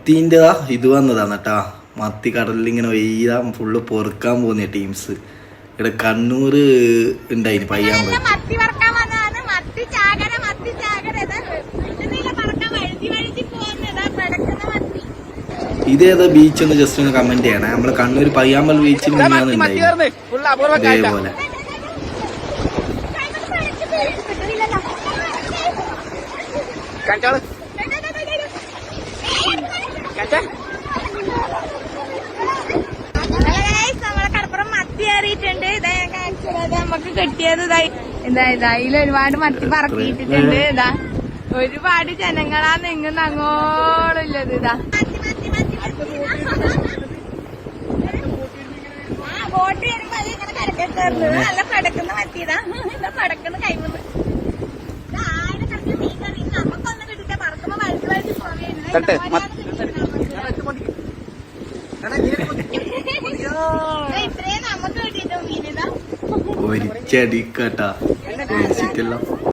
മത്തീൻ്റെതാ ഇത് വന്നതാണ് കേട്ടാ. മത്തി കടലിൽ ഇങ്ങനെ വെയ്യാ ഫുള്ള് പൊറുക്കാൻ പോകുന്ന ടീംസ്. ഇവിടെ കണ്ണൂർ ഉണ്ടായിന് പയ്യാമ്പ. ഇതേതാ ബീച്ച് ഒന്ന് ജസ്റ്റ് ഒന്ന് കമന്റ് ചെയ്യണേ. നമ്മള് കണ്ണൂർ പയ്യാമ്പൽ ബീച്ചിൽ ഇതേപോലെ നമുക്ക് കിട്ടിയത് ഇതിൽ ഒരുപാട് മത്തി പറക്കിയിട്ടിട്ടുണ്ട്. ഇതാ ഒരുപാട് ജനങ്ങളാ നിങ്ങുന്ന അങ്ങോട്ടുള്ളത്. ഇതാ ബോട്ട് വരുമ്പോ അത് ഇങ്ങനെ കരക്കേറുന്നത് നല്ല പടക്കുന്ന മത്തിയതാ. പടക്കുന്ന കൈമന്ന് നമുക്കൊന്നും കിട്ടില്ല. പറക്കുമ്പോ വഴുതി വഴുതി ഇത്രയും നമുക്ക് കിട്ടിട്ടോ മീനിതാ. ഒരിച്ചടിക്കട്ടാ